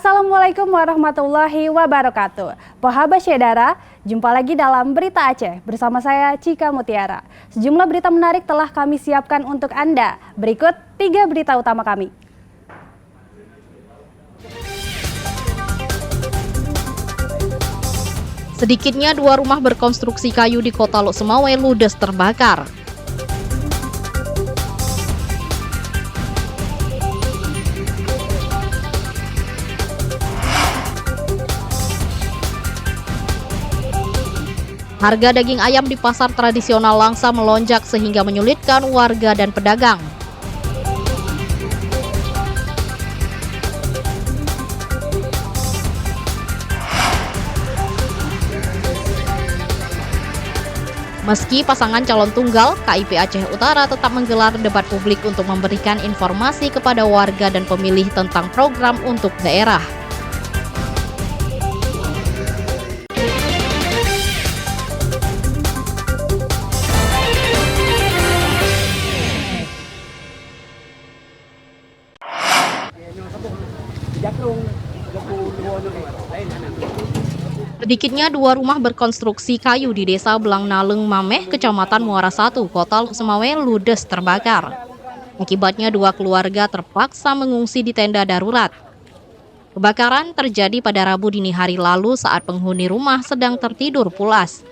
Assalamualaikum warahmatullahi wabarakatuh. Pohabat Syedara, jumpa lagi dalam Berita Aceh bersama saya Cika Mutiara. Sejumlah berita menarik telah kami siapkan untuk Anda. Berikut 3 berita utama kami. Sedikitnya 2 rumah berkonstruksi kayu di Kota Lok Semawe ludes terbakar. Harga daging ayam di pasar tradisional Langsa melonjak sehingga menyulitkan warga dan pedagang. Meski pasangan calon tunggal, KIP Aceh Utara tetap menggelar debat publik untuk memberikan informasi kepada warga dan pemilih tentang program untuk daerah. Sedikitnya 2 rumah berkonstruksi kayu di Desa Belang Naleng Mameh, Kecamatan Muara 1, Kota Lok Semawe ludes terbakar. Akibatnya 2 keluarga terpaksa mengungsi di tenda darurat. Kebakaran terjadi pada Rabu dini hari lalu saat penghuni rumah sedang tertidur pulas.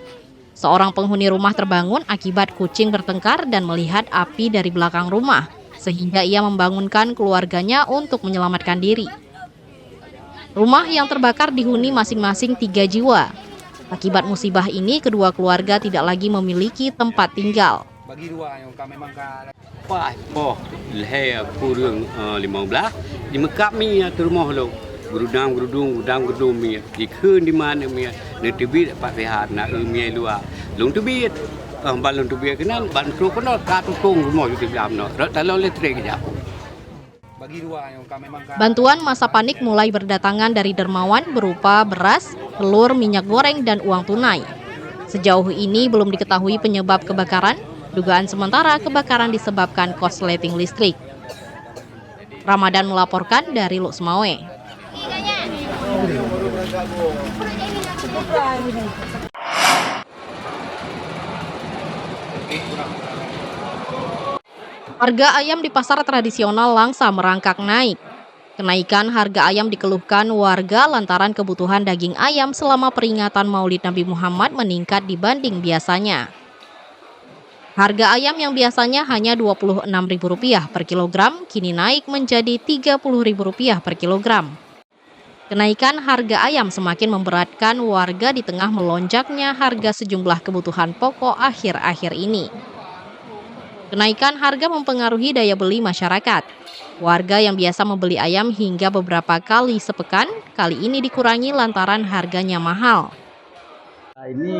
Seorang penghuni rumah terbangun akibat kucing bertengkar dan melihat api dari belakang rumah, sehingga ia membangunkan keluarganya untuk menyelamatkan diri. Rumah yang terbakar dihuni masing-masing 3 jiwa. Akibat musibah ini, kedua keluarga tidak lagi memiliki tempat tinggal. Bagi dua yang kami mangka. Wah, leher kurang 15. Di Mekah mi tu rumah lo. Gudang mi. Di keun di mana mi. Nanti bit pak sehat nak mi luar. Long tu bit. Balon tu bit kenan ban tu kono ka tu kong rumah tu diam no. Kalau listrik aja. Bantuan masa panik mulai berdatangan dari dermawan berupa beras, telur, minyak goreng, dan uang tunai. Sejauh ini belum diketahui penyebab kebakaran. Dugaan sementara kebakaran disebabkan korsleting listrik. Ramadan melaporkan dari Lok Semawe. Harga ayam di pasar tradisional Langsa merangkak naik. Kenaikan harga ayam dikeluhkan warga lantaran kebutuhan daging ayam selama peringatan Maulid Nabi Muhammad meningkat dibanding biasanya. Harga ayam yang biasanya hanya Rp26.000 per kilogram kini naik menjadi Rp30.000 per kilogram. Kenaikan harga ayam semakin memberatkan warga di tengah melonjaknya harga sejumlah kebutuhan pokok akhir-akhir ini. Kenaikan harga mempengaruhi daya beli masyarakat. Warga yang biasa membeli ayam hingga beberapa kali sepekan, kali ini dikurangi lantaran harganya mahal. Ini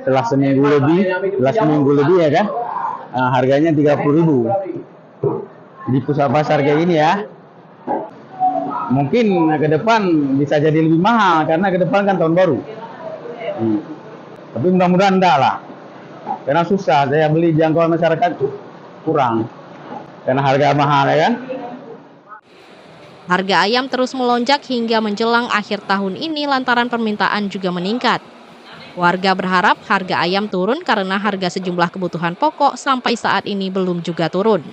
telah seminggu lebih ya kan, harganya 30.000 di pusat pasar kayak ini ya. Mungkin ke depan bisa jadi lebih mahal karena ke depan kan tahun baru. Tapi mudah-mudahan enggak lah, karena susah saya beli jangkauan masyarakat kurang karena harga mahal ya kan. Harga ayam terus melonjak hingga menjelang akhir tahun ini lantaran permintaan juga meningkat. Warga berharap harga ayam turun karena harga sejumlah kebutuhan pokok sampai saat ini belum juga turun.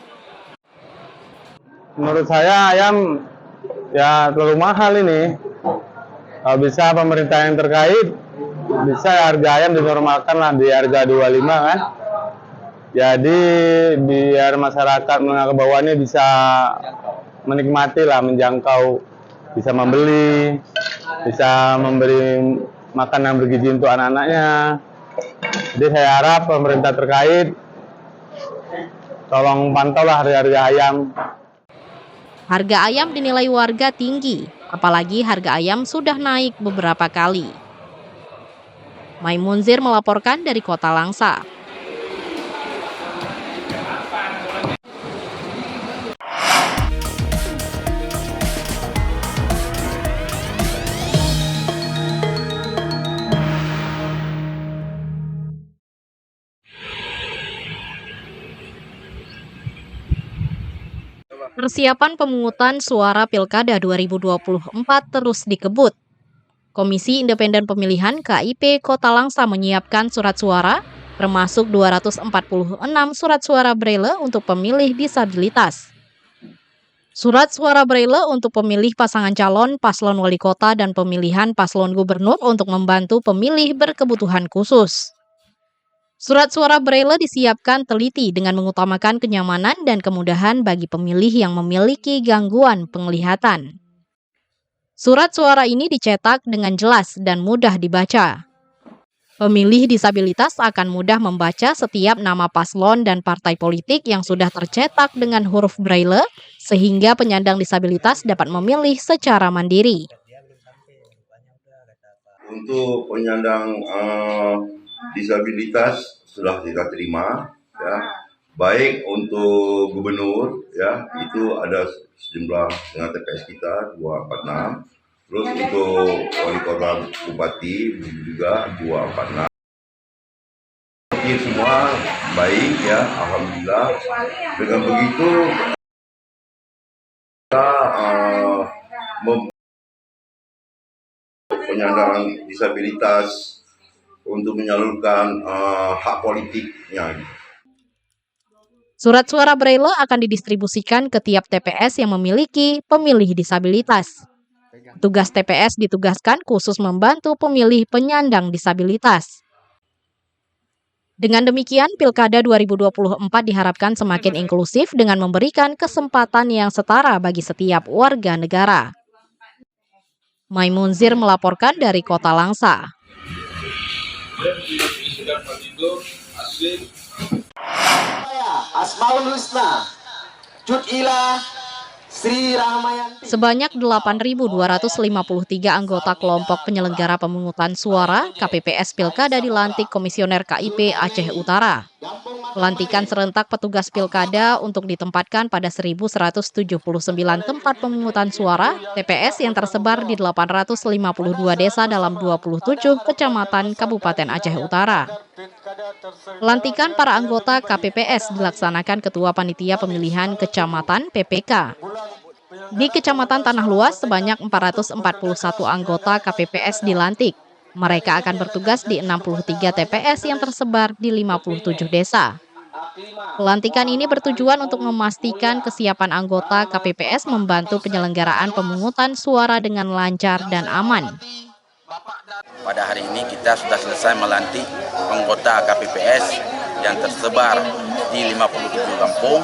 Menurut saya ayam ya terlalu mahal ini. Kalau bisa pemerintah yang terkait bisa harga ayam dinormalkan lah di harga 25 kan. Jadi biar masyarakat menengah ke bawahnya bisa menikmati lah, menjangkau, bisa membeli, bisa memberi makanan bergizi untuk anak-anaknya. Jadi saya harap pemerintah terkait tolong pantaulah harga-harga ayam. Harga ayam dinilai warga tinggi, apalagi harga ayam sudah naik beberapa kali. Maimunzir melaporkan dari Kota Langsa. Persiapan pemungutan suara Pilkada 2024 terus dikebut. Komisi Independen Pemilihan KIP Kota Langsa menyiapkan surat suara, termasuk 246 surat suara Braille untuk pemilih disabilitas. Surat suara Braille untuk pemilih pasangan calon, paslon wali kota, dan pemilihan paslon gubernur untuk membantu pemilih berkebutuhan khusus. Surat suara Braille disiapkan teliti dengan mengutamakan kenyamanan dan kemudahan bagi pemilih yang memiliki gangguan penglihatan. Surat suara ini dicetak dengan jelas dan mudah dibaca. Pemilih disabilitas akan mudah membaca setiap nama paslon dan partai politik yang sudah tercetak dengan huruf Braille, sehingga penyandang disabilitas dapat memilih secara mandiri. Untuk penyandang disabilitas sudah kita terima, ya. Baik untuk gubernur, ya, itu ada sejumlah dengan TPS kita 246. Terus untuk wali kota bupati juga 246. Ini semua baik, ya, alhamdulillah. Dengan begitu kita penyandang disabilitas untuk menyalurkan hak politiknya. Surat suara Braille akan didistribusikan ke tiap TPS yang memiliki pemilih disabilitas. Tugas TPS ditugaskan khusus membantu pemilih penyandang disabilitas. Dengan demikian, Pilkada 2024 diharapkan semakin inklusif dengan memberikan kesempatan yang setara bagi setiap warga negara. Maimunzir melaporkan dari Kota Langsa. Asmaul Husna, Cutila, Sri Rahmayanti. Sebanyak 8.253 anggota kelompok penyelenggara pemungutan suara KPPS Pilkada dilantik Komisioner KIP Aceh Utara. Pelantikan serentak petugas Pilkada untuk ditempatkan pada 1.179 tempat pemungutan suara TPS yang tersebar di 852 desa dalam 27 kecamatan Kabupaten Aceh Utara. Pelantikan para anggota KPPS dilaksanakan Ketua Panitia Pemilihan Kecamatan PPK. Di Kecamatan Tanah Luas, sebanyak 441 anggota KPPS dilantik. Mereka akan bertugas di 63 TPS yang tersebar di 57 desa. Pelantikan ini bertujuan untuk memastikan kesiapan anggota KPPS membantu penyelenggaraan pemungutan suara dengan lancar dan aman. Pada hari ini kita sudah selesai melantik anggota KPPS yang tersebar di 57 kampung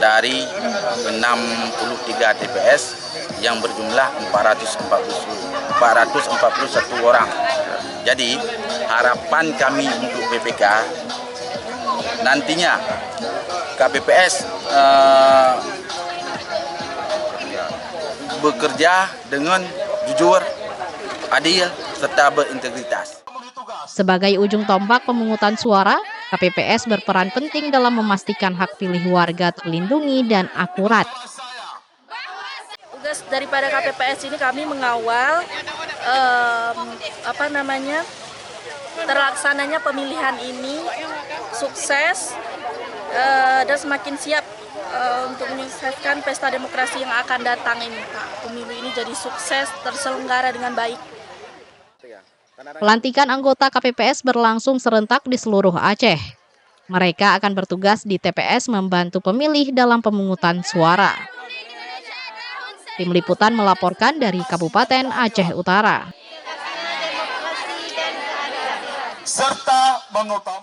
dari 63 TPS yang berjumlah 441 orang. Jadi harapan kami untuk PPK nantinya KPPS bekerja dengan jujur, adil, serta berintegritas. Sebagai ujung tombak pemungutan suara, KPPS berperan penting dalam memastikan hak pilih warga terlindungi dan akurat. Tugas daripada KPPS ini kami mengawal terlaksananya pemilihan ini sukses dan semakin siap untuk menyukseskan pesta demokrasi yang akan datang ini, Pak. Pemilu ini jadi sukses, terselenggara dengan baik. Pelantikan anggota KPPS berlangsung serentak di seluruh Aceh. Mereka akan bertugas di TPS membantu pemilih dalam pemungutan suara. Tim Liputan melaporkan dari Kabupaten Aceh Utara. Serta